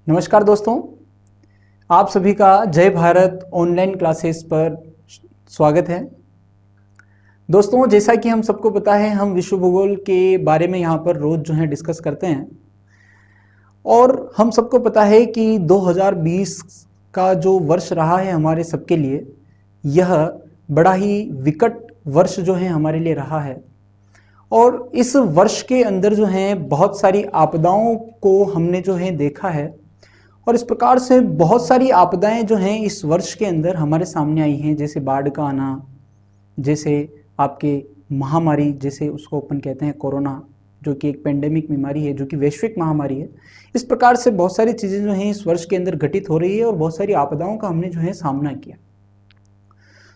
नमस्कार दोस्तों, आप सभी का जय भारत ऑनलाइन क्लासेस पर स्वागत है। दोस्तों, जैसा कि हम सबको पता है, हम विश्व भूगोल के बारे में यहाँ पर रोज जो है डिस्कस करते हैं और हम सबको पता है कि 2020 का जो वर्ष रहा है हमारे सबके लिए, यह बड़ा ही विकट वर्ष जो है हमारे लिए रहा है। और इस वर्ष के अंदर जो है बहुत सारी आपदाओं को हमने जो है देखा है और इस प्रकार से बहुत सारी आपदाएं जो हैं इस वर्ष के अंदर हमारे सामने आई हैं, जैसे बाढ़ का आना, जैसे आपके महामारी, जैसे उसको अपन कहते हैं कोरोना, जो कि एक पेंडेमिक बीमारी है, जो कि वैश्विक महामारी है। इस प्रकार से बहुत सारी चीज़ें जो हैं इस वर्ष के अंदर घटित हो रही है और बहुत सारी आपदाओं का हमने जो है सामना किया।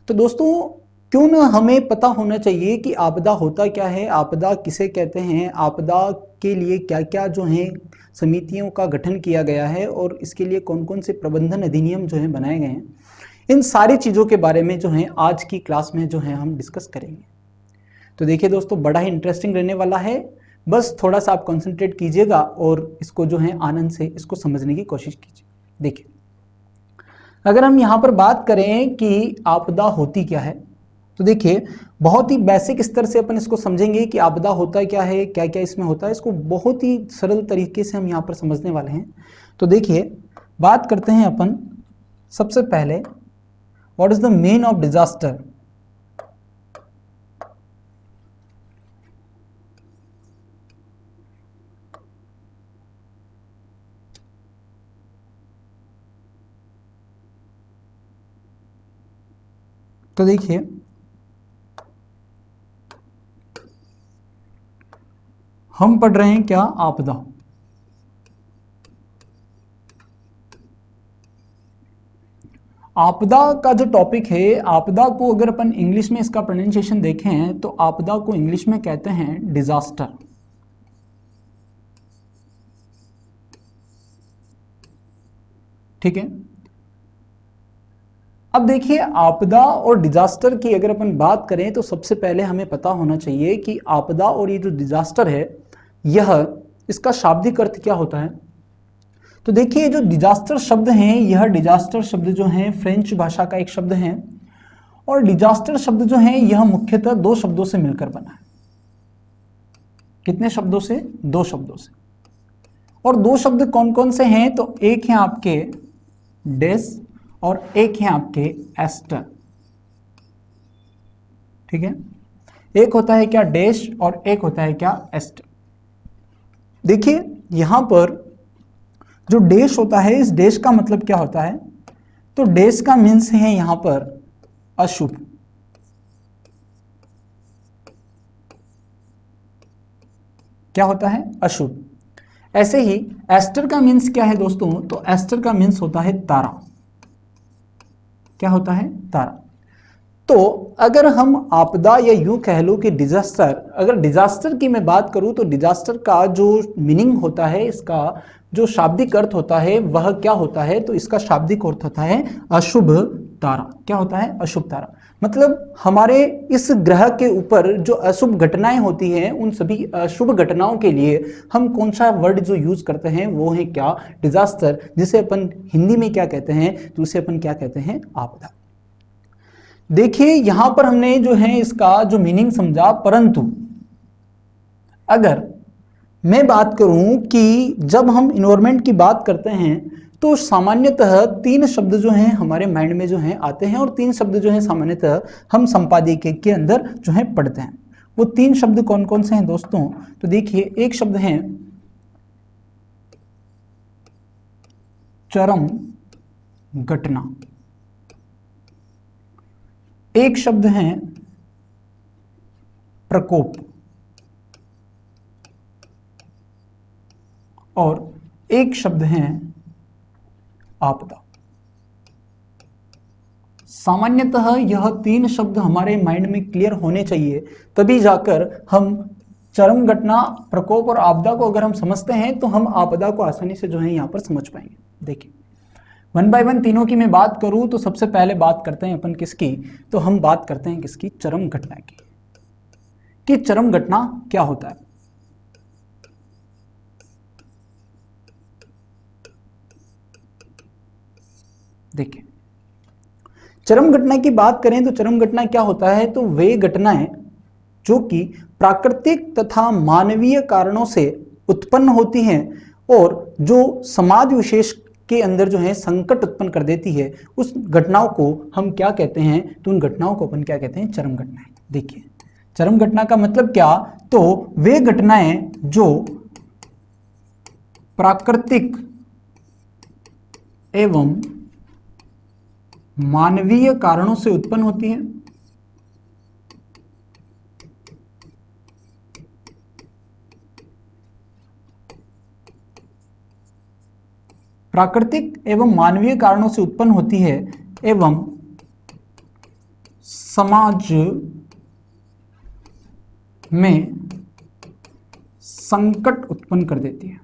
तो दोस्तों, क्यों ना हमें पता होना चाहिए कि आपदा होता क्या है, आपदा किसे कहते हैं, आपदा के लिए क्या क्या जो है समितियों का गठन किया गया है और इसके लिए कौन कौन से प्रबंधन अधिनियम जो हैं बनाए गए हैं। इन सारी चीज़ों के बारे में जो है आज की क्लास में जो है हम डिस्कस करेंगे। तो देखिए दोस्तों, बड़ा ही इंटरेस्टिंग रहने वाला है। बस थोड़ा सा आप कंसंट्रेट कीजिएगा और इसको जो है आनंद से इसको समझने की कोशिश कीजिए। देखिए, अगर हम यहाँ पर बात करें कि आपदा होती क्या है, तो देखिए बहुत ही बेसिक स्तर से अपन इसको समझेंगे कि आपदा होता क्या है, क्या क्या इसमें होता है। इसको बहुत ही सरल तरीके से हम यहाँ पर समझने वाले हैं। तो देखिए, बात करते हैं अपन सबसे पहले, what is the mean of disaster. तो देखिए, हम पढ़ रहे हैं क्या, आपदा। आपदा का जो टॉपिक है, आपदा को अगर अपन इंग्लिश में इसका प्रोनाउंसिएशन देखें तो आपदा को इंग्लिश में कहते हैं डिजास्टर। ठीक है। अब देखिए, आपदा और डिजास्टर की अगर अपन बात करें तो सबसे पहले हमें पता होना चाहिए कि आपदा और ये जो डिजास्टर है, यह इसका शाब्दिक अर्थ क्या होता है। तो देखिए, जो डिजास्टर शब्द हैं, यह डिजास्टर शब्द जो है फ्रेंच भाषा का एक शब्द है और डिजास्टर शब्द जो है यह मुख्यतः दो शब्दों से मिलकर बना है। कितने शब्दों से? दो शब्दों से। और दो शब्द कौन कौन से हैं? तो एक है आपके डेस और एक है आपके एस्टर। ठीक है, एक होता है क्या, डैश, और एक होता है क्या, एस्टर। देखिए, यहां पर जो डैश होता है, इस डैश का मतलब क्या होता है? तो डैश का मीन्स है यहां पर अशुभ। क्या होता है? अशुभ। ऐसे ही एस्टर का मीन्स क्या है दोस्तों? तो एस्टर का मीन्स होता है तारा। क्या होता है? तारा। तो अगर हम आपदा या यूं कह लो कि डिजास्टर, अगर डिजास्टर की मैं बात करूं तो डिजास्टर का जो मीनिंग होता है, इसका जो शाब्दिक अर्थ होता है वह क्या होता है? तो इसका शाब्दिक अर्थ होता है अशुभ तारा। क्या होता है? अशुभ तारा। मतलब हमारे इस ग्रह के ऊपर जो अशुभ घटनाएं होती हैं, उन सभी अशुभ घटनाओं के लिए हम कौन सा वर्ड जो यूज करते हैं वो है क्या, डिजास्टर, जिसे अपन हिंदी में क्या कहते हैं? तो उसे अपन क्या कहते हैं? आपदा। देखिए, यहां पर हमने जो है इसका जो मीनिंग समझा, परंतु अगर मैं बात करूं कि जब हम इन्वायरमेंट की बात करते हैं तो सामान्यतः तीन शब्द जो हैं हमारे माइंड में जो हैं आते हैं और तीन शब्द जो हैं सामान्यतः हम संपादकीय के अंदर जो है पढ़ते हैं। वो तीन शब्द कौन कौन से हैं दोस्तों? तो देखिए, एक शब्द है चरम घटना, एक शब्द है प्रकोप, और एक शब्द है आपदा। सामान्यतः यह तीन शब्द हमारे माइंड में क्लियर होने चाहिए, तभी जाकर हम चरम घटना, प्रकोप और आपदा को अगर हम समझते हैं तो हम आपदा को आसानी से जो है यहां पर समझ पाएंगे। देखिए, वन बाय वन तीनों की मैं बात करूं तो सबसे पहले बात करते हैं अपन किसकी? तो हम बात करते हैं किसकी? चरम घटना की। कि चरम घटना क्या होता है। देखिए, चरम घटना की बात करें तो चरम घटना क्या होता है, तो वे घटनाएं जो कि प्राकृतिक तथा मानवीय कारणों से उत्पन्न होती हैं और जो समाज विशेष के अंदर जो है संकट उत्पन्न कर देती है, उस घटनाओं को हम क्या कहते हैं, तो उन घटनाओं को अपन क्या कहते हैं, चरम घटनाएं। देखिए, चरम घटना का मतलब क्या, तो वे घटनाएं जो प्राकृतिक एवं मानवीय कारणों से उत्पन्न होती हैं, प्राकृतिक एवं मानवीय कारणों से उत्पन्न होती है एवं समाज में संकट उत्पन्न कर देती है।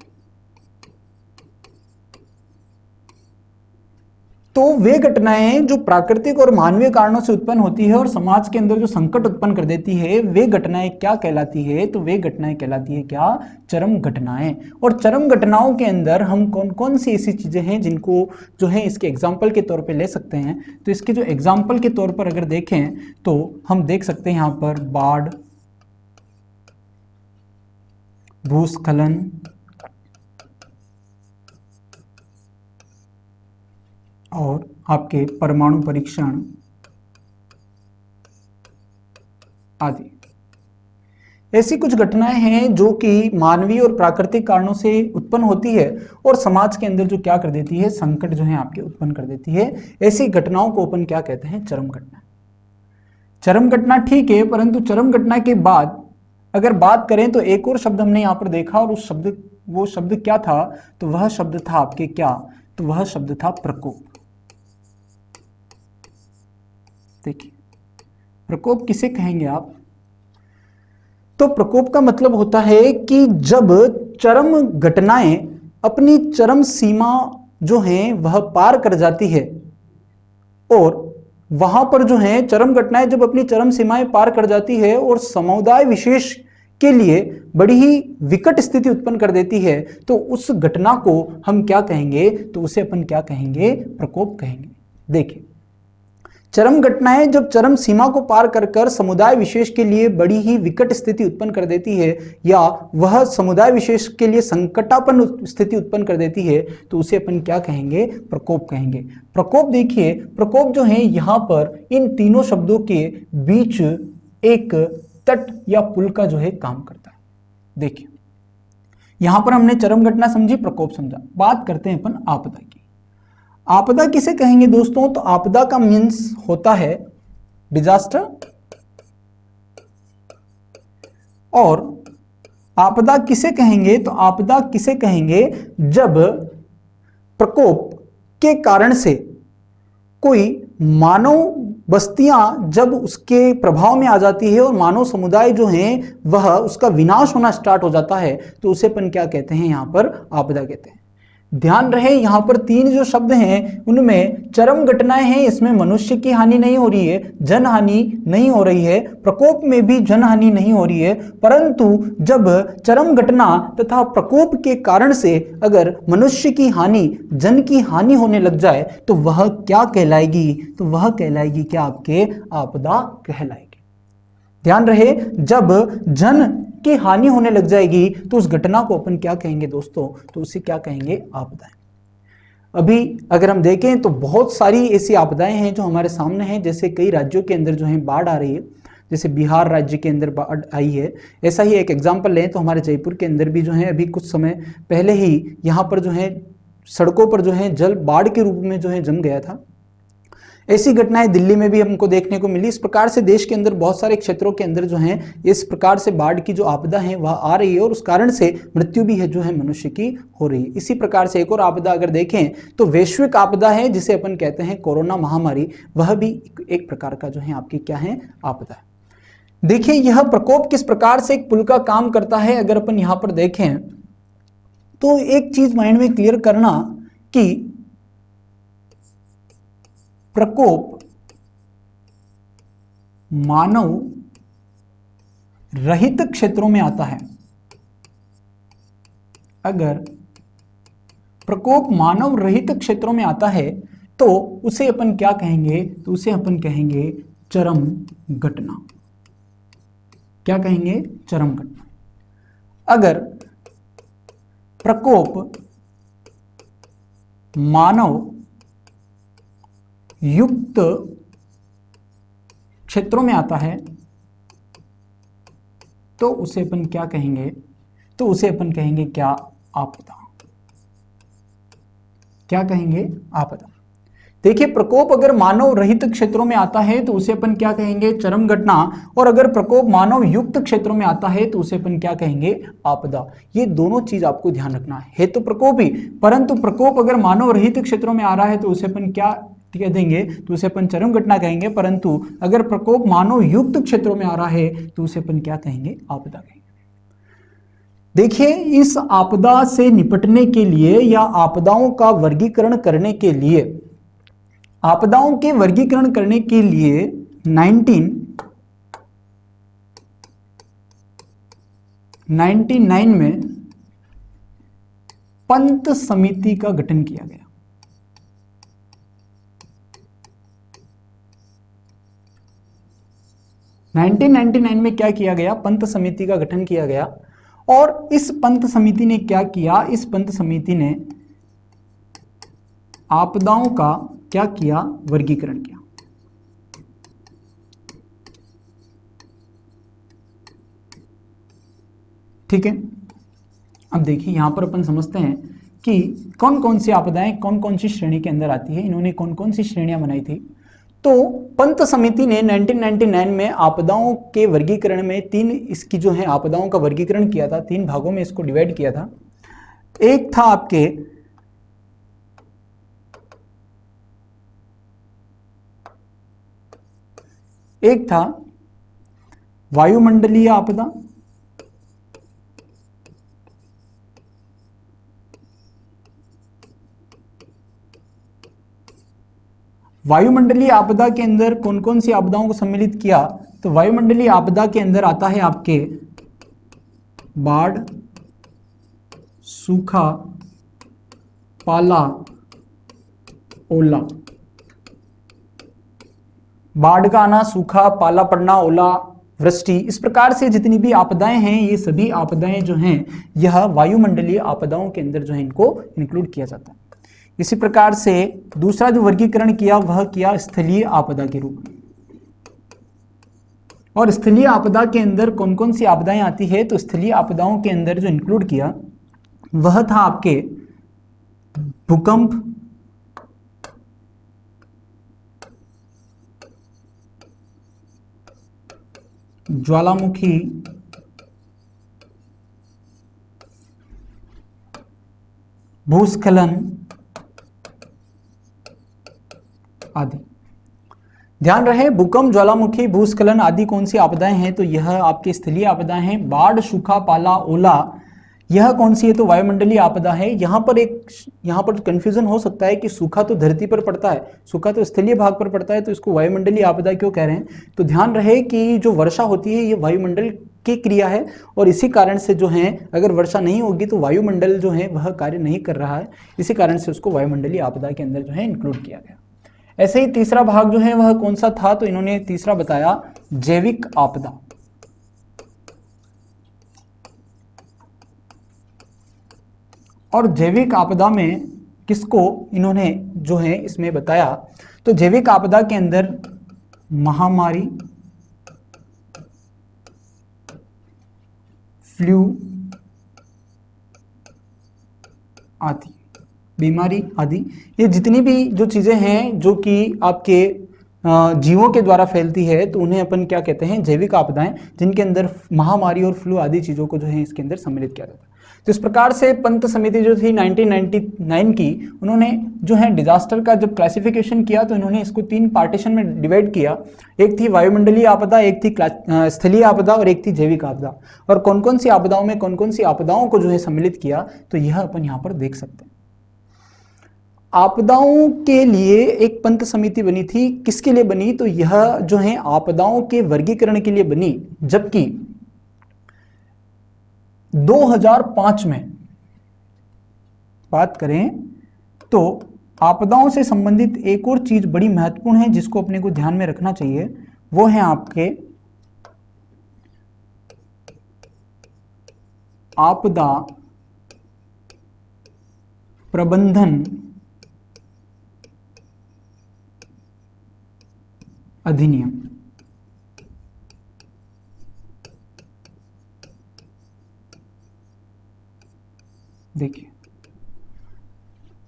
तो वे घटनाएं जो प्राकृतिक और मानवीय कारणों से उत्पन्न होती है और समाज के अंदर जो संकट उत्पन्न कर देती है, वे घटनाएं क्या कहलाती है, तो वे घटनाएं कहलाती है क्या, चरम घटनाएं। और चरम घटनाओं के अंदर हम कौन कौन सी ऐसी चीजें हैं जिनको जो है इसके एग्जाम्पल के तौर पे ले सकते हैं, तो इसके जो एग्जाम्पल के तौर पर अगर देखें तो हम देख सकते हैं यहां पर बाढ़, भूस्खलन, और आपके परमाणु परीक्षण आदि। ऐसी कुछ घटनाएं हैं जो कि मानवीय और प्राकृतिक कारणों से उत्पन्न होती है और समाज के अंदर जो क्या कर देती है, संकट जो है आपके उत्पन्न कर देती है। ऐसी घटनाओं को अपन क्या कहते हैं, चरम घटना। चरम घटना ठीक है, परंतु चरम घटना के बाद अगर बात करें तो एक और शब्द हमने यहां पर देखा, और वो शब्द क्या था, तो वह शब्द था आपके क्या, तो वह शब्द था प्रकोप। देखिए, प्रकोप किसे कहेंगे आप, तो प्रकोप का मतलब होता है कि जब चरम घटनाएं अपनी चरम सीमा जो है वह पार कर जाती है, और वहां पर जो है चरम घटनाएं जब अपनी चरम सीमाएं पार कर जाती है और समुदाय विशेष के लिए बड़ी ही विकट स्थिति उत्पन्न कर देती है, तो उस घटना को हम क्या कहेंगे, तो उसे अपन क्या कहेंगे, प्रकोप कहेंगे। देखिए, चरम घटनाएं जब चरम सीमा को पार कर कर समुदाय विशेष के लिए बड़ी ही विकट स्थिति उत्पन्न कर देती है, या वह समुदाय विशेष के लिए संकटापन्न स्थिति उत्पन्न कर देती है, तो उसे अपन क्या कहेंगे, प्रकोप कहेंगे। प्रकोप, देखिए प्रकोप जो है यहां पर इन तीनों शब्दों के बीच एक तट या पुल का जो है काम करता है। देखिए, यहां पर हमने चरम घटना समझी, प्रकोप समझा। बात करते हैं अपन आपदा की। आपदा किसे कहेंगे दोस्तों, तो आपदा का मीन्स होता है डिजास्टर, और आपदा किसे कहेंगे, तो आपदा किसे कहेंगे जब प्रकोप के कारण से कोई मानव बस्तियां जब उसके प्रभाव में आ जाती है और मानव समुदाय जो है वह उसका विनाश होना स्टार्ट हो जाता है, तो उसे अपन क्या कहते हैं, यहां पर आपदा कहते हैं। ध्यान रहे यहां पर तीन जो शब्द हैं उनमें चरम घटनाएं हैं, इसमें मनुष्य की हानि नहीं हो रही है, जन हानि नहीं हो रही है, प्रकोप में भी जन हानि नहीं हो रही है, परंतु जब चरम घटना तथा प्रकोप के कारण से अगर मनुष्य की हानि, जन की हानि होने लग जाए, तो वह क्या कहलाएगी, तो वह कहलाएगी क्या, आपके आपदा कहलाएगी। ध्यान रहे, जब जन की हानि होने लग जाएगी तो उस घटना को अपन क्या कहेंगे दोस्तों, तो उसे क्या कहेंगे, आपदाएं। अभी अगर हम देखें तो बहुत सारी ऐसी आपदाएं हैं जो हमारे सामने हैं, जैसे कई राज्यों के अंदर जो है बाढ़ आ रही है, जैसे बिहार राज्य के अंदर बाढ़ आई है। ऐसा ही एक एग्जाम्पल लें तो हमारे जयपुर के अंदर भी जो है अभी कुछ समय पहले ही यहाँ पर जो है सड़कों पर जो है जल बाढ़ के रूप में जो है जम गया था। ऐसी घटनाएं दिल्ली में भी हमको देखने को मिली। इस प्रकार से देश के अंदर बहुत सारे क्षेत्रों के अंदर जो है इस प्रकार से बाढ़ की जो आपदा है वह आ रही है, और उस कारण से मृत्यु भी है जो है मनुष्य की हो रही है। इसी प्रकार से एक और आपदा अगर देखें तो वैश्विक आपदा है जिसे अपन कहते हैं कोरोना महामारी, वह भी एक प्रकार का जो है आपकी क्या है, आपदा है। देखिए, यह प्रकोप किस प्रकार से एक पुल का काम करता है, अगर अपन यहां पर देखें तो एक चीज माइंड में क्लियर करना कि प्रकोप मानव रहित क्षेत्रों में आता है। अगर प्रकोप मानव रहित क्षेत्रों में आता है तो उसे अपन क्या कहेंगे, तो उसे अपन कहेंगे चरम घटना। क्या कहेंगे? चरम घटना। अगर प्रकोप मानव युक्त क्षेत्रों में आता है तो उसे अपन क्या कहेंगे, तो उसे अपन कहेंगे क्या? आपदा। क्या कहेंगे? आपदा। देखिए, प्रकोप अगर मानव रहित क्षेत्रों में आता है तो उसे अपन क्या कहेंगे? चरम घटना। और अगर प्रकोप मानव युक्त क्षेत्रों में आता है तो उसे अपन क्या कहेंगे? आपदा। ये दोनों चीज आपको ध्यान रखना है तो प्रकोप ही, परंतु प्रकोप अगर मानव रहित क्षेत्रों में आ रहा है तो उसे अपन क्या कह देंगे? तो उसे अपन चरम घटना कहेंगे। परंतु अगर प्रकोप मानव युक्त क्षेत्रों में आ रहा है तो उसे अपन क्या कहेंगे? आपदा कहेंगे। देखिए, इस आपदा से निपटने के लिए या आपदाओं का वर्गीकरण करने के लिए, आपदाओं के वर्गीकरण करने के लिए 1999 में पंत समिति का गठन किया गया। 1999 में क्या किया गया? पंत समिति का गठन किया गया। और इस पंत समिति ने क्या किया? इस पंत समिति ने आपदाओं का क्या किया? वर्गीकरण किया। ठीक है, अब देखिए यहां पर अपन समझते हैं कि कौन कौन सी आपदाएं कौन कौन सी श्रेणी के अंदर आती है, इन्होंने कौन कौन सी श्रेणियां बनाई थी। तो पंत समिति ने 1999 में आपदाओं के वर्गीकरण में तीन, इसकी जो है आपदाओं का वर्गीकरण किया था, तीन भागों में इसको डिवाइड किया था। एक था आपके वायुमंडलीय आपदा, वायुमंडलीय आपदा के अंदर कौन कौन सी आपदाओं को सम्मिलित किया? तो वायुमंडलीय आपदा के अंदर आता है आपके बाढ़, सूखा, पाला, ओला। बाढ़ का आना, सूखा, पाला पड़ना, ओला वृष्टि, इस प्रकार से जितनी भी आपदाएं हैं ये सभी आपदाएं जो हैं यह वायुमंडलीय आपदाओं के अंदर जो है इनको इंक्लूड किया जाता है। इसी प्रकार से दूसरा जो वर्गीकरण किया वह किया स्थलीय आपदा के रूप में। और स्थलीय आपदा के अंदर कौन कौन सी आपदाएं आती है? तो स्थलीय आपदाओं के अंदर जो इंक्लूड किया वह था आपके भूकंप, ज्वालामुखी, भूस्खलन आदि। ध्यान रहे, भूकंप, ज्वालामुखी, भूस्खलन आदि कौन सी आपदाएं हैं? तो यह आपके स्थलीय आपदाएं हैं। बाढ़, सूखा, पाला, ओला यह कौन सी है? तो वायुमंडलीय आपदा है। यहाँ पर कंफ्यूजन हो सकता है कि सूखा तो धरती पर पड़ता है, सूखा तो स्थलीय भाग पर पड़ता है, तो इसको वायुमंडलीय आपदा क्यों कह रहे हैं? तो ध्यान रहे कि जो वर्षा होती है ये वायुमंडल की क्रिया है और इसी कारण से जो है अगर वर्षा नहीं होगी तो वायुमंडल जो है वह कार्य नहीं कर रहा है, इसी कारण से उसको वायुमंडलीय आपदा के अंदर जो है इंक्लूड किया गया। ऐसे ही तीसरा भाग जो है वह कौन सा था? तो इन्होंने तीसरा बताया जैविक आपदा। और जैविक आपदा में किसको इन्होंने जो है इसमें बताया? तो जैविक आपदा के अंदर महामारी, फ्लू आदि, बीमारी आदि, ये जितनी भी जो चीजें हैं जो कि आपके जीवों के द्वारा फैलती है तो उन्हें अपन क्या कहते हैं? जैविक आपदाएं, जिनके अंदर महामारी और फ्लू आदि चीजों को जो है इसके अंदर सम्मिलित किया जाता है। तो इस प्रकार से पंत समिति जो थी 1999 की, उन्होंने जो है डिजास्टर का जब क्लासिफिकेशन किया तो इन्होंने इसको तीन पार्टीशन में डिवाइड किया। एक थी वायुमंडलीय आपदा, एक थी स्थलीय आपदा और एक थी जैविक आपदा। और कौन कौन सी आपदाओं में कौन कौन सी आपदाओं को जो है सम्मिलित किया तो यह अपन यहाँ पर देख सकते हैं। आपदाओं के लिए एक पंत समिति बनी थी, किसके लिए बनी? तो यह जो है आपदाओं के वर्गीकरण के लिए बनी। जबकि 2005 में बात करें तो आपदाओं से संबंधित एक और चीज बड़ी महत्वपूर्ण है जिसको अपने को ध्यान में रखना चाहिए, वो है आपके आपदा प्रबंधन अधिनियम। देखिए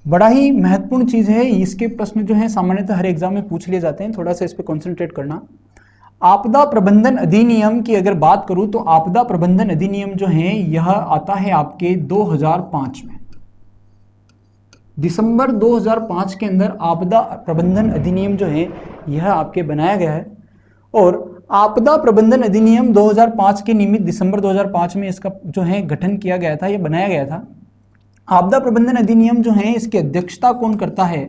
बड़ा ही महत्वपूर्ण चीज है, इसके प्रश्न जो है सामान्यतः हर एग्जाम में पूछ लिए जाते हैं, थोड़ा सा इस पे कंसंट्रेट करना। आपदा प्रबंधन अधिनियम की अगर बात करूं तो आपदा प्रबंधन अधिनियम जो है यह आता है आपके 2005 में, दिसंबर 2005 के अंदर आपदा प्रबंधन अधिनियम जो है यह आपके बनाया गया है। और आपदा प्रबंधन अधिनियम 2005 के निमित्त दिसंबर 2005 में इसका जो है गठन किया गया था, यह बनाया गया था। आपदा प्रबंधन अधिनियम जो है इसकी अध्यक्षता कौन करता है,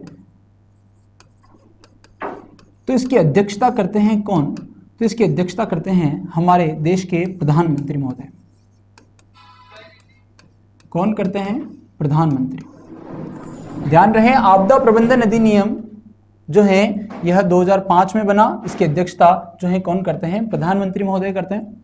तो इसकी अध्यक्षता करते हैं कौन, तो इसकी अध्यक्षता करते हैं हमारे देश के प्रधानमंत्री महोदय। कौन करते हैं, प्रधानमंत्री। ध्यान रहे आपदा प्रबंधन अधिनियम जो है यह 2005 में बना, इसकी अध्यक्षता जो है कौन करते हैं, प्रधानमंत्री महोदय करते हैं।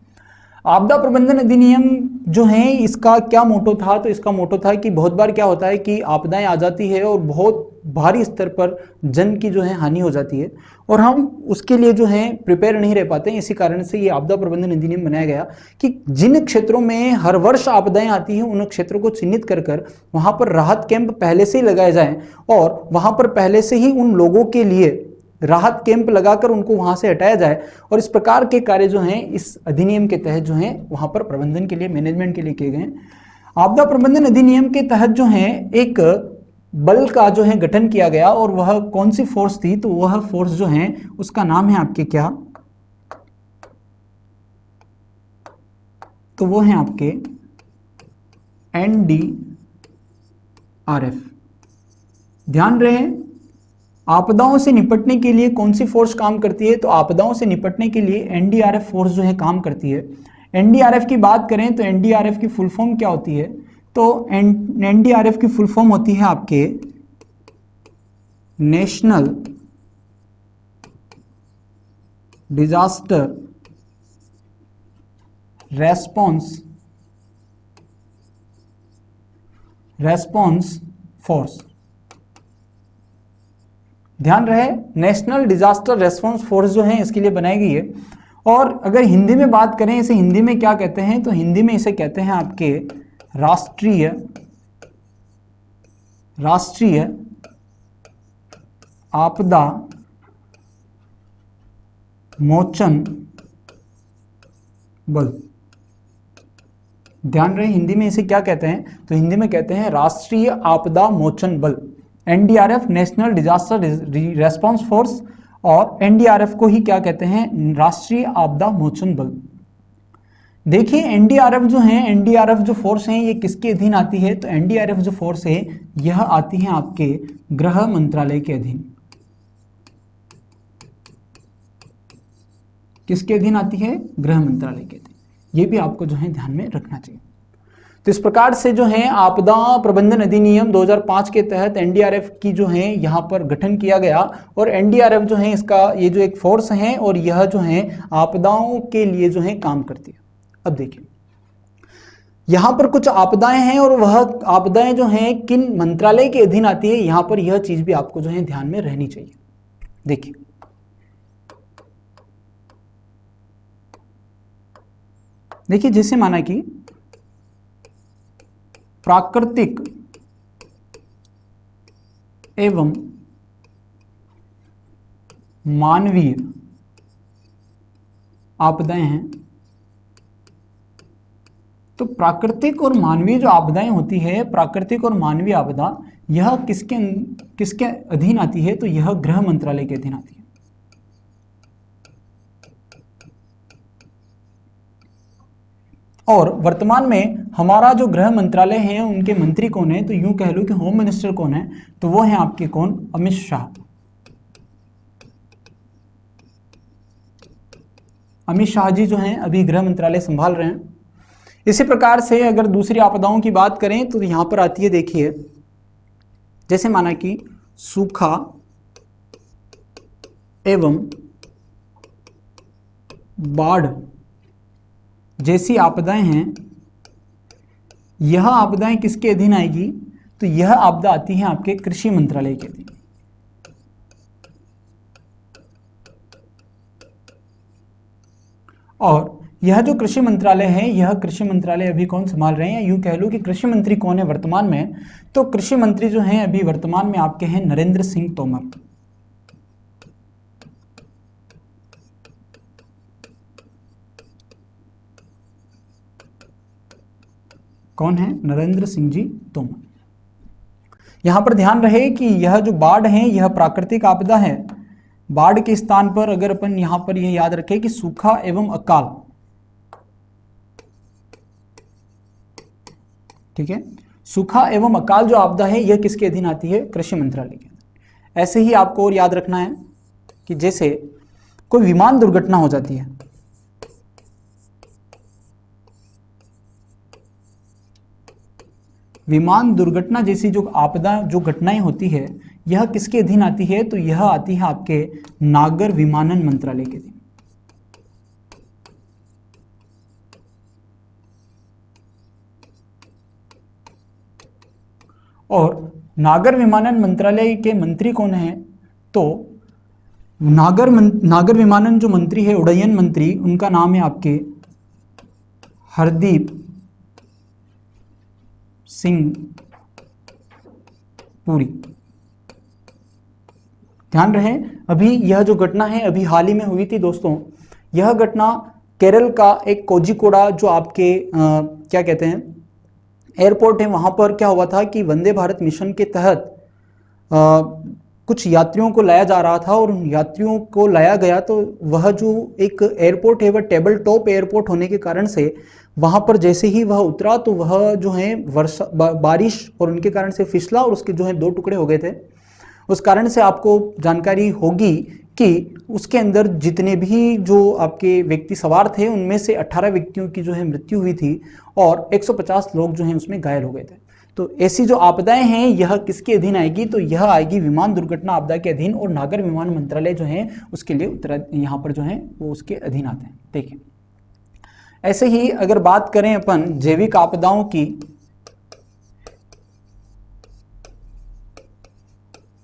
आपदा प्रबंधन अधिनियम जो है इसका क्या मोटो था, तो इसका मोटो था कि बहुत बार क्या होता है कि आपदाएं आ जाती है और बहुत भारी स्तर पर जन की जो है हानि हो जाती है और हम उसके लिए जो है प्रिपेयर नहीं रह पाते हैं। इसी कारण से ये आपदा प्रबंधन अधिनियम बनाया गया कि जिन क्षेत्रों में हर वर्ष आपदाएं आती हैं उन क्षेत्रों को चिन्हित कर वहां पर राहत कैंप पहले से ही लगाए जाएं और वहां पर पहले से ही उन लोगों के लिए राहत कैंप लगाकर उनको वहां से हटाया जाए। और इस प्रकार के कार्य जो हैं इस अधिनियम के तहत जो हैं वहां पर प्रबंधन के लिए, मैनेजमेंट के लिए किए गए। आपदा प्रबंधन अधिनियम के तहत जो है एक बल का जो है गठन किया गया और वह कौन सी फोर्स थी, तो वह फोर्स जो है उसका नाम है आपके क्या, तो वो है आपके NDRF। ध्यान रहे आपदाओं से निपटने के लिए कौन सी फोर्स काम करती है, तो आपदाओं से निपटने के लिए NDRF फोर्स जो है काम करती है। NDRF की बात करें तो NDRF की फुल फॉर्म क्या होती है, तो NDRF की फुल फॉर्म होती है आपके नेशनल डिजास्टर रेस्पॉन्स फोर्स। ध्यान रहे नेशनल डिजास्टर रेस्पॉन्स फोर्स जो है इसके लिए बनाई गई है। और अगर हिंदी में बात करें इसे हिंदी में क्या कहते हैं, तो हिंदी में इसे कहते हैं आपके राष्ट्रीय आपदा मोचन बल। ध्यान रहे हिंदी में इसे क्या कहते हैं, तो हिंदी में कहते हैं राष्ट्रीय आपदा मोचन बल, NDRF national disaster response force, और NDRF को ही क्या कहते हैं, राष्ट्रीय आपदा मोचन बल। देखिए NDRF जो है, NDRF जो फोर्स है ये किसके अधीन आती है, तो NDRF जो फोर्स है यह आती है आपके गृह मंत्रालय के अधीन। किसके अधीन आती है, गृह मंत्रालय के अधीन। ये भी आपको जो है ध्यान में रखना चाहिए। तो इस प्रकार से जो है आपदा प्रबंधन अधिनियम 2005 के तहत NDRF की जो है यहाँ पर गठन किया गया और NDRF जो है इसका ये जो एक फोर्स है और यह जो है आपदाओं के लिए जो है काम करती है। अब देखिए यहाँ पर कुछ आपदाएं हैं और वह आपदाएं जो हैं किन मंत्रालय के अधीन आती है, यहाँ पर यह चीज भी आपको जो है ध्यान में रहनी चाहिए। देखिए जैसे माना कि प्राकृतिक एवं मानवीय आपदाएं हैं, तो प्राकृतिक और मानवीय जो आपदाएं होती है, प्राकृतिक और मानवीय आपदा यह किसके अधीन आती है, तो यह गृह मंत्रालय के अधीन आती है। और वर्तमान में हमारा जो गृह मंत्रालय है उनके मंत्री कौन है, तो यूं कह लो कि होम मिनिस्टर कौन है, तो वो है आपके कौन, अमित शाह। अमित शाह जी जो हैं अभी गृह मंत्रालय संभाल रहे हैं। इसी प्रकार से अगर दूसरी आपदाओं की बात करें तो यहां पर आती है, देखिए जैसे माना कि सूखा एवं बाढ़ जैसी आपदाएं हैं, यह आपदाएं किसके अधीन आएगी? तो यह आपदा आती है आपके कृषि मंत्रालय के अधीन। और यह जो कृषि मंत्रालय है, यह कृषि मंत्रालय अभी कौन संभाल रहे हैं? यूं कह लो कि कृषि मंत्री कौन है वर्तमान में? तो कृषि मंत्री जो हैं अभी वर्तमान में आपके हैं नरेंद्र सिंह तोमर। कौन है? नरेंद्र सिंह जी तोमर। यहां पर ध्यान रहे कि यह जो बाढ़ है यह प्राकृतिक आपदा है। बाढ़ के स्थान पर अगर अपन यहां पर यह याद रखें कि सूखा एवं अकाल, ठीक है, सूखा एवं अकाल जो आपदा है यह किसके अधीन आती है? कृषि मंत्रालय के अधीन। ऐसे ही आपको और याद रखना है कि जैसे कोई विमान दुर्घटना हो जाती है, विमान दुर्घटना जैसी जो आपदा जो घटनाएं होती है यह किसके अधीन आती है? तो यह आती है आपके नागर विमानन मंत्रालय के अधीन। और नागर विमानन मंत्रालय के मंत्री कौन है? तो नागर विमानन जो मंत्री है, उड्डयन मंत्री, उनका नाम है आपके हरदीप सिंह पुरी। ध्यान रहे अभी यह जो घटना है अभी हाल ही में हुई थी दोस्तों। यह घटना केरल का एक कोझिकोड़ा जो आपके क्या कहते हैं एयरपोर्ट है, वहां पर क्या हुआ था कि वंदे भारत मिशन के तहत कुछ यात्रियों को लाया जा रहा था और उन यात्रियों को लाया गया तो वह जो एक एयरपोर्ट है वह टेबल टॉप एयरपोर्ट होने के कारण से वहां पर जैसे ही वह उतरा तो वह जो है बारिश और उनके कारण से फिसला और उसके जो है 2 टुकड़े हो गए थे। उस कारण से आपको जानकारी होगी कि उसके अंदर जितने भी जो आपके व्यक्ति सवार थे उनमें से 18 व्यक्तियों की जो है मृत्यु हुई थी और 150 लोग जो हैं उसमें घायल हो गए थे। तो ऐसी जो आपदाएं हैं यह किसके अधीन आएगी? तो यह आएगी विमान दुर्घटना आपदा के अधीन और नागर विमान मंत्रालय जो है उसके लिए यहाँ पर जो है वो उसके अधीन आते हैं। देखिए ऐसे ही अगर बात करें अपन जैविक आपदाओं की,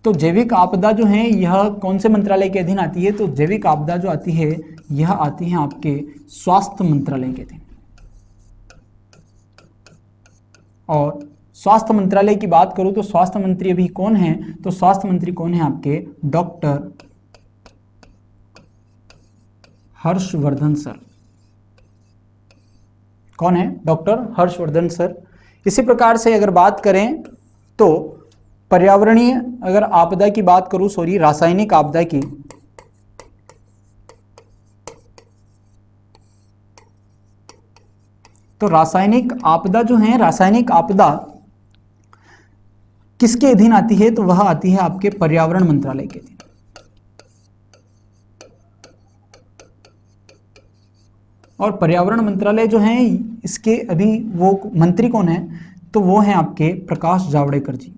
तो जैविक आपदा जो है यह कौन से मंत्रालय के अधीन आती है? तो जैविक आपदा जो आती है यह आती है आपके स्वास्थ्य मंत्रालय के अधीन। और स्वास्थ्य मंत्रालय की बात करूं तो स्वास्थ्य मंत्री अभी कौन है? तो स्वास्थ्य मंत्री कौन है? आपके डॉक्टर हर्षवर्धन सर। कौन है? Doctor Harshvardhan sir. इसी प्रकार से अगर बात करें तो पर्यावरणीय अगर आपदा की बात करूं, सॉरी रासायनिक आपदा की, तो रासायनिक आपदा जो है, रासायनिक आपदा किसके अधीन आती है? तो वह आती है आपके पर्यावरण मंत्रालय के अधीन। और पर्यावरण मंत्रालय जो है इसके अभी वो मंत्री कौन है? तो वो हैं आपके प्रकाश जावड़ेकर जी।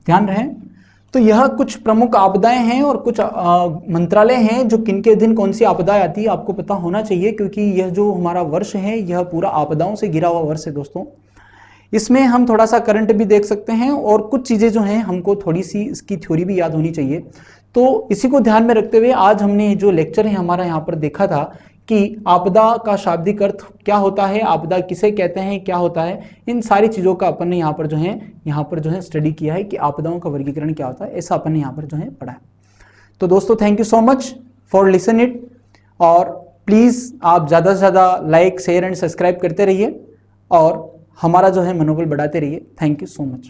ध्यान रहे तो यह कुछ प्रमुख आपदाएं हैं और कुछ मंत्रालय हैं जो किनके अधीन कौन सी आपदाएं आती है आपको पता होना चाहिए, क्योंकि यह जो हमारा वर्ष है यह पूरा आपदाओं से घिरा हुआ वर्ष है दोस्तों। इसमें हम थोड़ा सा करंट भी देख सकते हैं और कुछ चीज़ें जो हैं हमको थोड़ी सी इसकी थ्योरी भी याद होनी चाहिए। तो इसी को ध्यान में रखते हुए आज हमने जो लेक्चर है हमारा यहाँ पर देखा था कि आपदा का शाब्दिक अर्थ क्या होता है, आपदा किसे कहते हैं, क्या होता है, इन सारी चीज़ों का अपन ने यहाँ पर जो है स्टडी किया है कि आपदाओं का वर्गीकरण क्या होता है, ऐसा अपन ने यहाँ पर जो है पढ़ा है। तो दोस्तों thank you so much for listen it, और प्लीज़ आप ज़्यादा से ज़्यादा लाइक शेयर एंड सब्सक्राइब करते रहिए और हमारा जो है मनोबल बढ़ाते रहिए। Thank you so much.